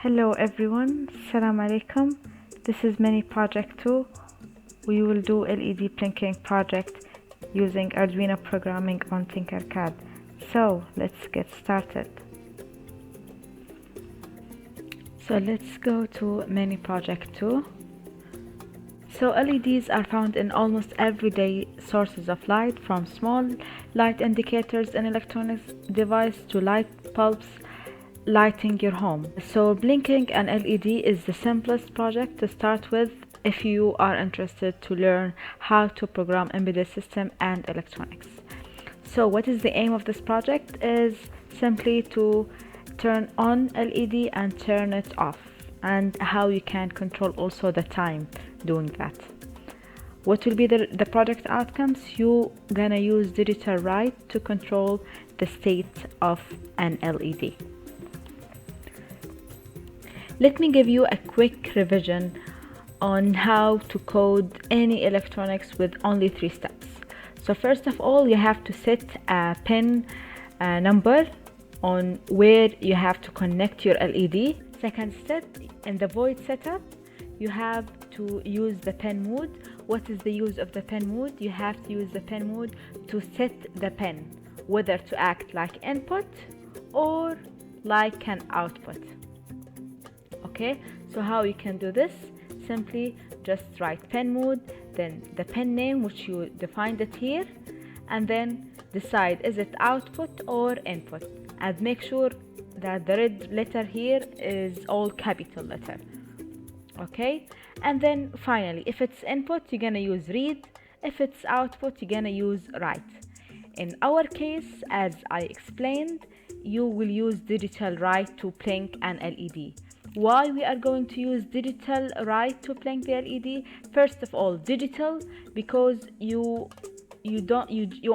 Hello everyone, Assalamu alaikum. This is mini project 2. We will do LED blinking project using Arduino programming on Tinkercad. So let's get started. So let's go to mini project 2. So LEDs are found in almost everyday sources of light, from small light indicators in electronics device to light bulbs lighting your home. So blinking an LED is the simplest project to start with if you are interested to learn how to program embedded system and electronics. So what is the aim of this project is simply to turn on LED and turn it off, and how you can control also the time doing that. What will be the project outcomes? You gonna use digitalWrite to control the state of an LED. Let me give you a quick revision on how to code any electronics with only 3 steps. So first of all, you have to set a pin number on where you have to connect your LED. Second step, in the void setup, you have to use the pen mode. What is the use of the pen mode? You have to use the pen mode to set the pen, whether to act like input or like an output. Okay, so how you can do this? Simply just write pen mode, then the pen name, which you defined it here, and then decide is it output or input, and make sure that the red letter here is all capital letter. Okay, and then finally, if it's input, you're gonna use read. If it's output, you're gonna use write. In our case, as I explained, you will use digitalWrite to blink an LED. Why we are going to use digitalWrite to blink the LED? First of all, digital, because you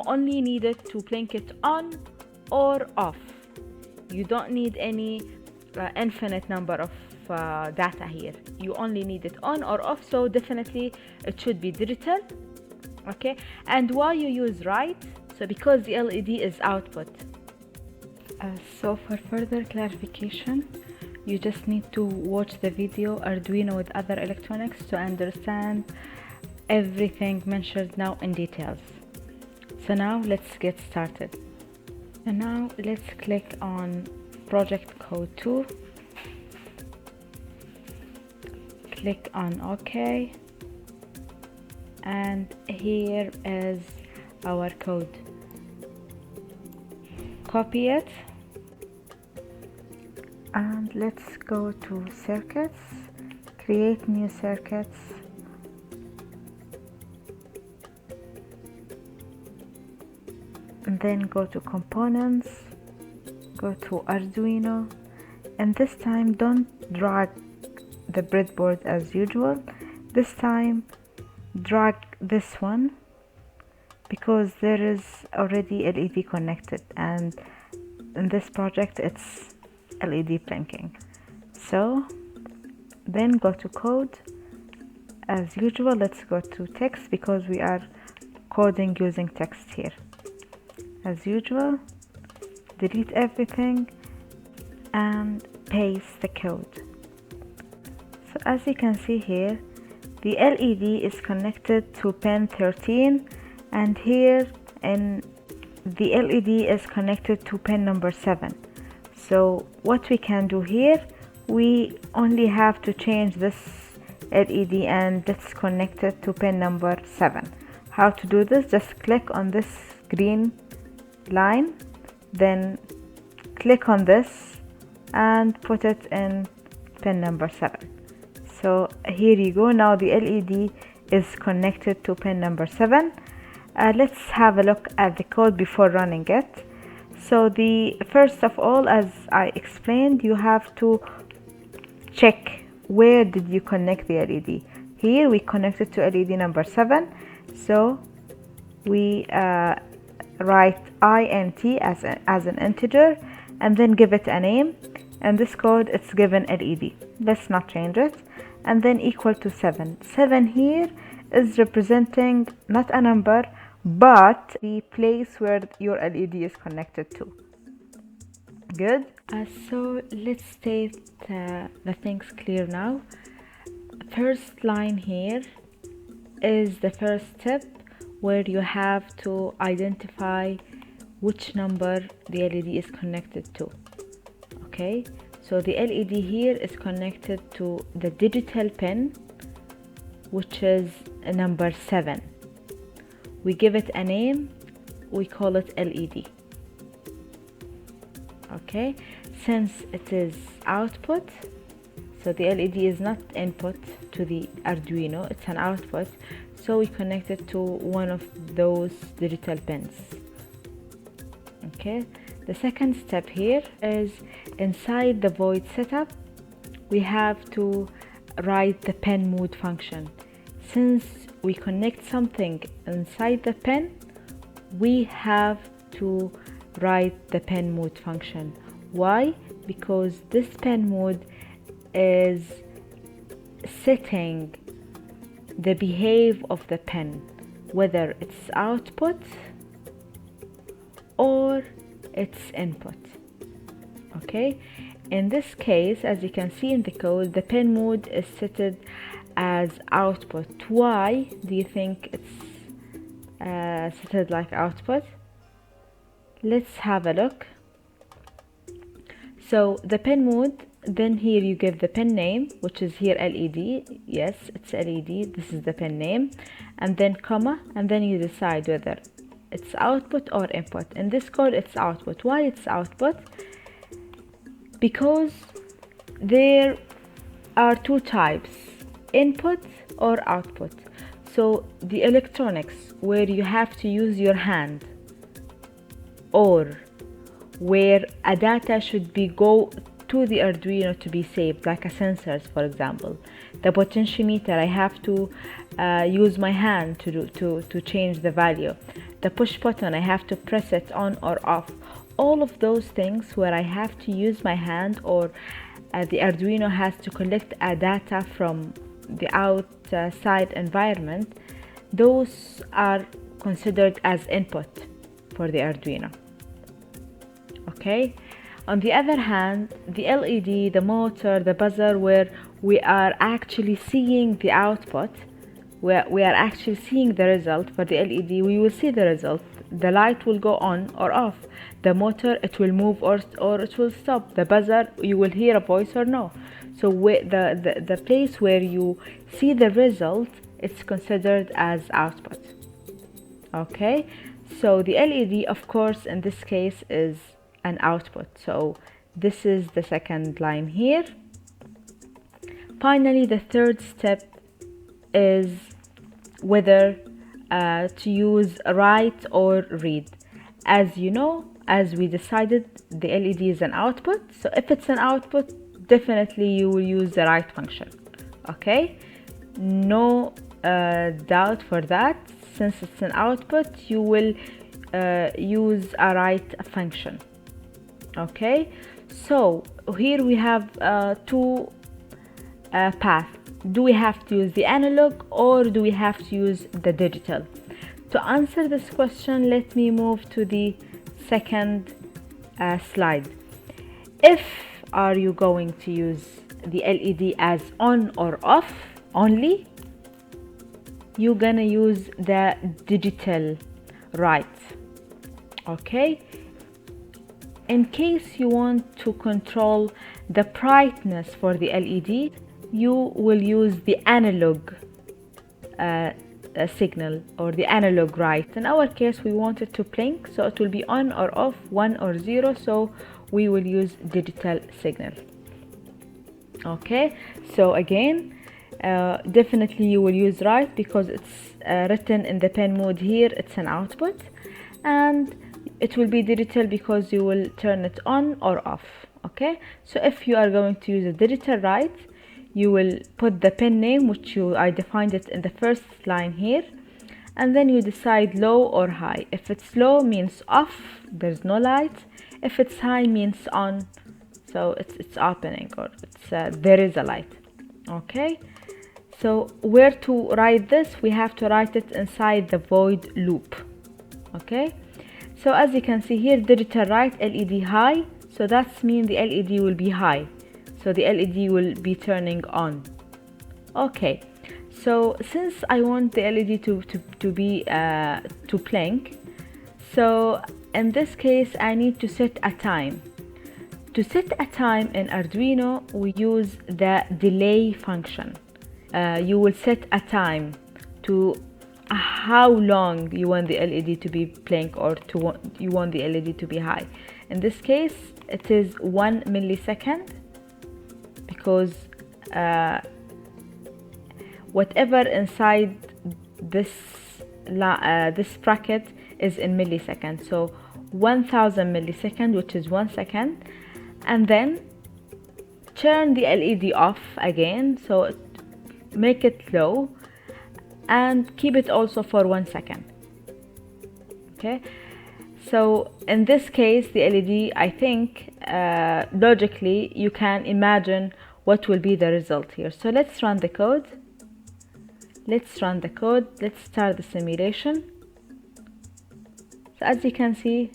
only need it to blink it on or off. You don't need any infinite number of data here. You only need it on or off, so definitely it should be digital. Okay, and why you use write? So because the LED is output. So for further clarification, you just need to watch the video Arduino with other electronics to understand everything mentioned now in details. So now let's get started. And now let's click on project code 2. Click on OK. And here is our code. Copy it. And let's go to circuits, create new circuits, and then go to components, go to Arduino, and this time don't drag the breadboard as usual. This time drag this one because there is already LED connected, and in this project it's LED blinking. So then go to code. As usual, let's go to text because we are coding using text here. As usual, delete everything and paste the code. So as you can see here, the LED is connected to pin 13, and here in the LED is connected to pin number 7. So what we can do here, we only have to change this LED and let's connect it to pin number 7. How to do this? Just click on this green line, then click on this and put it in pin number 7. So here you go. Now the LED is connected to pin number 7. Let's have a look at the code before running it. So first of all, as I explained, you have to check where did you connect the LED. Here we connected to LED number 7, so we write int as an integer and then give it a name. And this code, it's given LED. Let's not change it. And then equal to 7. 7 here is representing not a number, but the place where your LED is connected to. Good. So let's state the things clear now. First line here is the first step, where you have to identify which number the LED is connected to. Okay, so the LED here is connected to the digital pin, which is number 7. We give it a name, we call it LED. Okay, since it is output, so the LED is not input to the Arduino, it's an output, so we connect it to one of those digital pins. Okay, the second step here is inside the void setup, we have to write the pen mode function. Since we connect something inside the pen, we have to write the pen mode function. Why? Because this pen mode is setting the behavior of the pen, whether it's output or its input. Okay, in this case, as you can see in the code, the pen mode is set as output. Why do you think it's set like output? Let's have a look. So the pen mode, then here you give the pen name, which is here LED. Yes, it's LED. This is the pen name, and then comma, and then you decide whether it's output or input. In this code, it's output. Why it's output? Because there are two types, input or output. So the electronics where you have to use your hand, or where a data should be go to the Arduino to be saved, like a sensors, for example. The potentiometer, I have to use my hand to change the value. The push button, I have to press it on or off. All of those things where I have to use my hand, or the Arduino has to collect a data from the outside environment, those are considered as input for the Arduino. Okay, on the other hand, the LED, the motor, the buzzer, where we are actually seeing the output, where we are actually seeing the result. For the LED, we will see the result. The light will go on or off. The motor, it will move or it will stop. The buzzer, you will hear a voice or no. So the place where you see the result, it's considered as output. Okay, so the LED, of course, in this case is an output. So this is the second line here. Finally, the third step is whether to use write or read. As you know, as we decided, the LED is an output. So if it's an output, definitely you will use the write function. Okay, no doubt for that. Since it's an output, you will use a write function. Okay, so here we have two paths. Do we have to use the analog or do we have to use the digital? To answer this question, let me move to the second slide. If are you going to use the LED as on or off only, you're gonna use the digital write. Okay, in case you want to control the brightness for the LED, you will use the analog signal or the analog write. In our case, we want it to blink, so it will be on or off, 1 or 0, so we will use digital signal. Okay, so again, definitely you will use write because it's written in the pen mode here, it's an output, and it will be digital because you will turn it on or off. Okay, so if you are going to use a digital write, you will put the pen name, which I defined it in the first line here, and then you decide low or high. If it's low, means off, there's no light. If it's high, means on, so it's opening, or it's there is a light. Okay, so where to write this? We have to write it inside the void loop. Okay, so as you can see here, digital write LED high, so that's mean the LED will be high, so the LED will be turning on. Okay, so since I want the LED to be to blink, so in this case I need to set a time. To set a time in Arduino, we use the delay function. You will set a time to how long you want the LED to be blink, or you want the LED to be high. In this case, it is 1 millisecond, because whatever inside this bracket is in milliseconds. So 1000 milliseconds, which is 1 second, and then turn the LED off again, so make it low and keep it also for 1 second. Okay, so in this case the LED, I think logically you can imagine what will be the result here. So let's run the code. Let's start the simulation. So as you can see,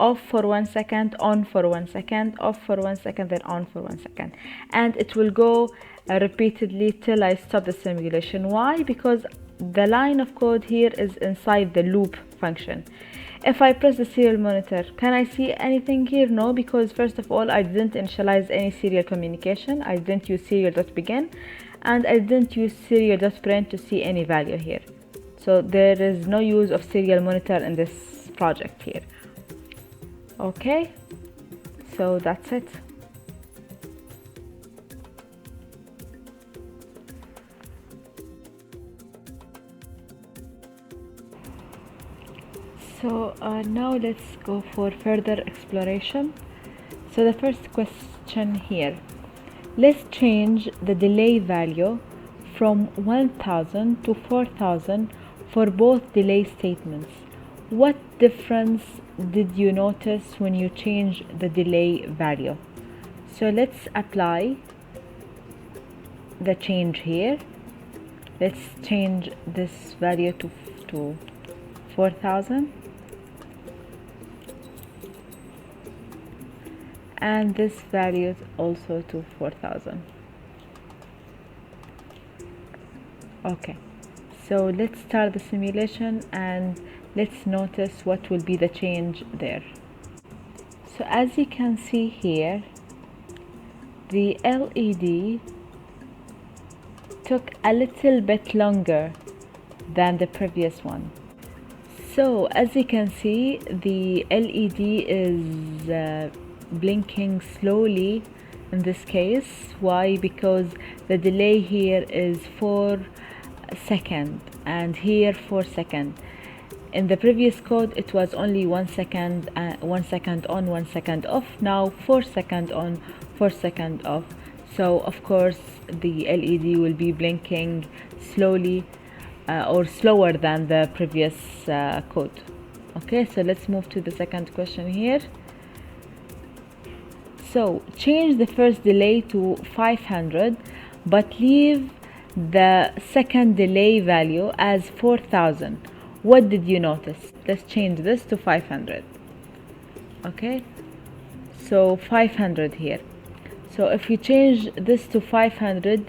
off for 1 second, on for 1 second, off for 1 second, then on for 1 second, and it will go repeatedly till I stop the simulation. Why? Because the line of code here is inside the loop function. If I press the serial monitor, can I see anything here? No, because first of all, I didn't initialize any serial communication. I didn't use serial.begin, and I didn't use serial.print to see any value here. So there is no use of serial monitor in this project here. Okay, so that's it. So now let's go for further exploration. So the first question here, let's change the delay value from 1000 to 4000 for both delay statements. What difference did you notice when you change the delay value? So let's apply the change here. Let's change this value to 4000, and this value also to 4000. Okay, so let's start the simulation and let's notice what will be the change there. So as you can see here, the LED took a little bit longer than the previous one. So as you can see, the LED is blinking slowly in this case. Why? Because the delay here is 4 seconds and here 4 seconds. In the previous code it was only 1 second, 1 second on, 1 second off. Now 4 seconds on, 4 seconds off. So of course the LED will be blinking slowly or slower than the previous code. Okay, so let's move to the second question here. So change the first delay to 500 but leave the second delay value as 4000. What did you notice? Let's change this to 500. Okay, so 500 here. So if you change this to 500,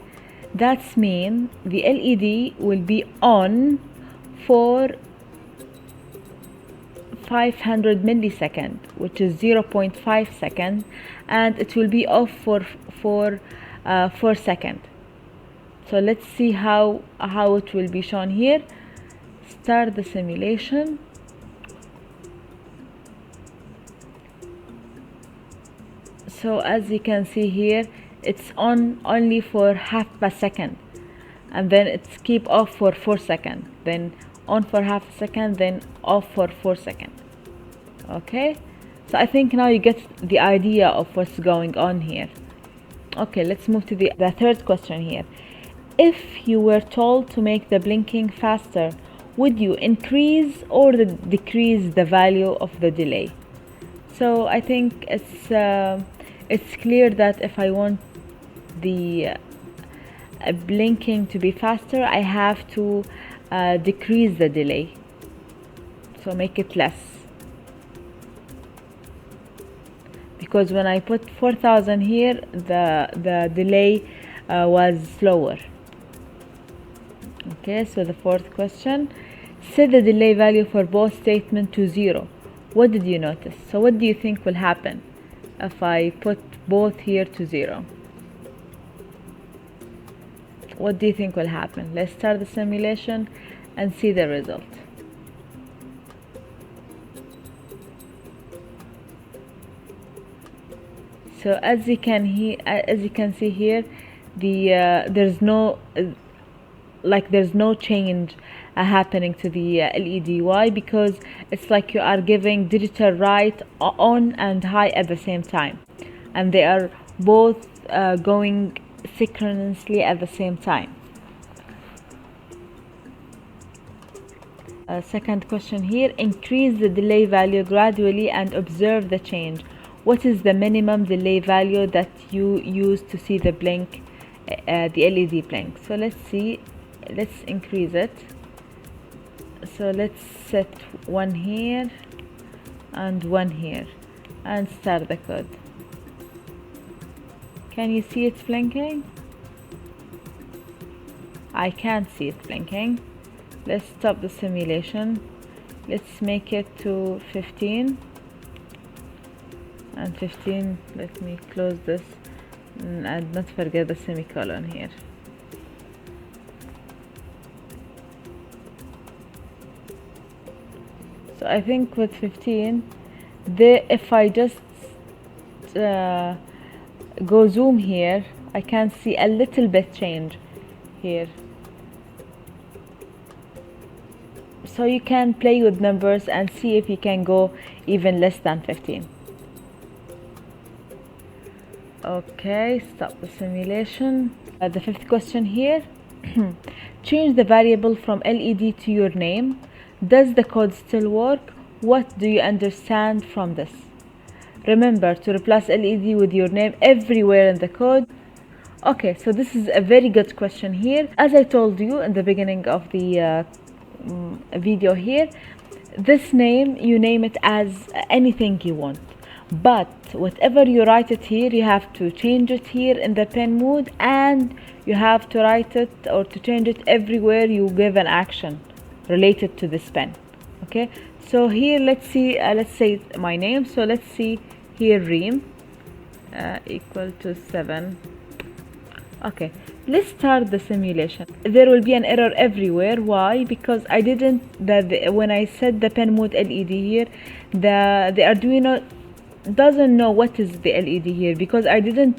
that's mean the LED will be on for 500 milliseconds, which is 0.5 seconds, and it will be off for 4 seconds. So let's see how it will be shown here. Start the simulation. So as you can see here, it's on only for half a second, and then it's keep off for 4 seconds, then on for half a second, then off for 4 seconds. Okay, so I think now you get the idea of what's going on here. Okay, let's move to the third question here. If you were told to make the blinking faster, would you increase or decrease the value of the delay? So I think it's clear that if I want the blinking to be faster, I have to decrease the delay, so make it less. because when I put 4000 here, the delay was slower. Okay, so the fourth question, set the delay value for both statement to 0. What did you notice? So what do you think will happen if I put both here to 0? What do you think will happen? Let's start the simulation and see the result. So as you can see here, there's no change happening to the LED. Why? Because it's like you are giving digital write on and high at the same time, and they are both going synchronously at the same time. Second question here, increase the delay value gradually and observe the change. What is the minimum delay value that you use to see the blink, the LED blink? So let's see, let's increase it. So let's set 1 here and 1 here and start the code. Can you see it's blinking? I can't see it blinking. Let's stop the simulation. Let's make it to 15 and 15. Let me close this and not forget the semicolon here. So I think with 15, if I just go zoom here, I can see a little bit change here. So you can play with numbers and see if you can go even less than 15. Okay, stop the simulation. The fifth question here, change the variable from LED to your name. Does the code still work? What do you understand from this? Remember to replace LED with your name everywhere in the code. Okay, so this is a very good question here. As I told you in the beginning of the video here, this name, you name it as anything you want, but whatever you write it here, you have to change it here in the pen mode, and you have to write it or to change it everywhere you give an action related to this pen. Okay, so here let's see, let's say my name. So let's see here, Reem equal to 7. Okay, let's start the simulation. There will be an error everywhere. Why? Because I didn't, when I set the pen mode LED here, the Arduino doesn't know what is the LED here, because I didn't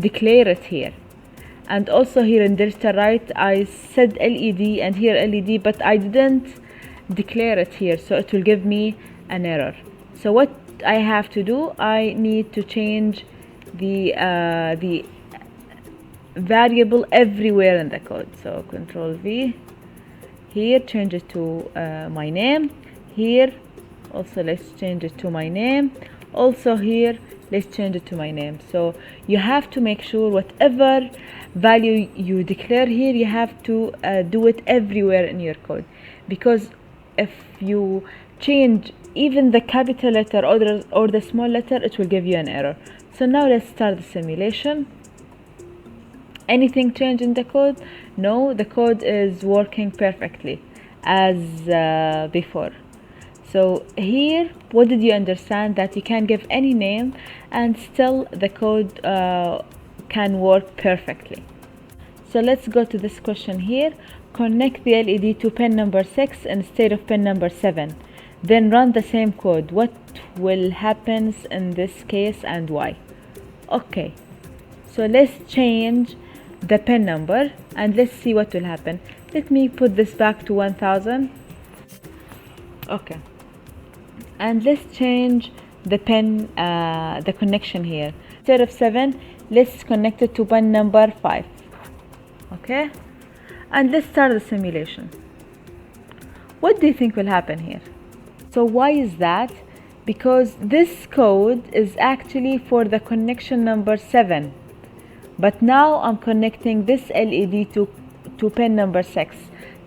declare it here. And also here in digitalWrite, I said LED and here LED, but I didn't declare it here, so it will give me an error. So what I have to do, I need to change the variable everywhere in the code. So Control V, here change it to my name. Here also let's change it to my name. Also here let's change it to my name. So you have to make sure whatever value you declare here, you have to do it everywhere in your code, because if you change even the capital letter or the small letter, it will give you an error. So now let's start the simulation. Anything change in the code? No, the code is working perfectly as before. So here, what did you understand? That you can give any name and still the code can work perfectly. So let's go to this question here. Connect the LED to pin number 6 instead of pin number 7. Then run the same code. What will happen in this case and why? Okay, so let's change the pin number and let's see what will happen. Let me put this back to 1000. Okay, and let's change the pin, the connection here. Instead of 7, let's connect it to pin number 5. Okay, and let's start the simulation. What do you think will happen here? So why is that? Because this code is actually for the connection number 7, but now I'm connecting this LED to pin number 6.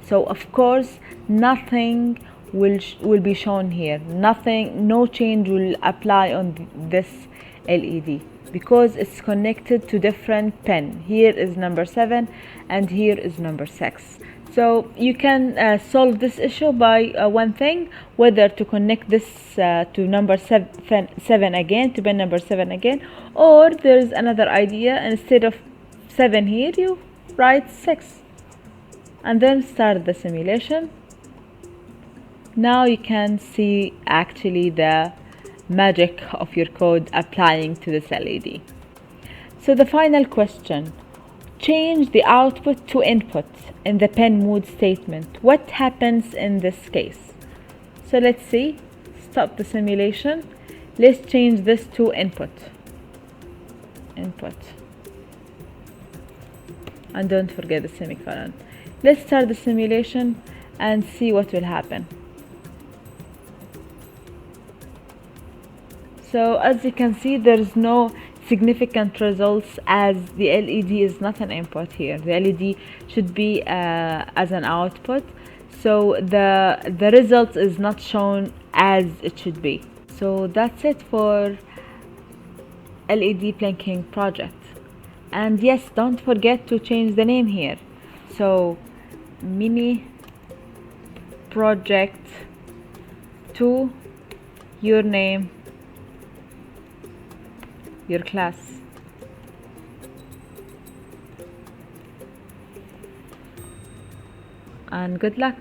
So of course nothing will be shown here. Nothing, no change will apply on this LED because it's connected to different pin. Here is number 7 and here is number 6. So you can solve this issue by one thing, whether to connect this to number 7 again, to pin number 7 again, or there is another idea. Instead of 7 here, you write 6 and then start the simulation. Now you can see actually the magic of your code applying to this LED. So the final question: change the output to input in the pen mode statement. What happens in this case? So let's see. Stop the simulation. Let's change this to input. Input. And don't forget the semicolon. Let's start the simulation and see what will happen. So as you can see, there is no significant results as the LED is not an input here. The LED should be as an output, so the result is not shown as it should be. So that's it for LED blinking project. And yes, don't forget to change the name here. So mini project to your name, your class. And good luck.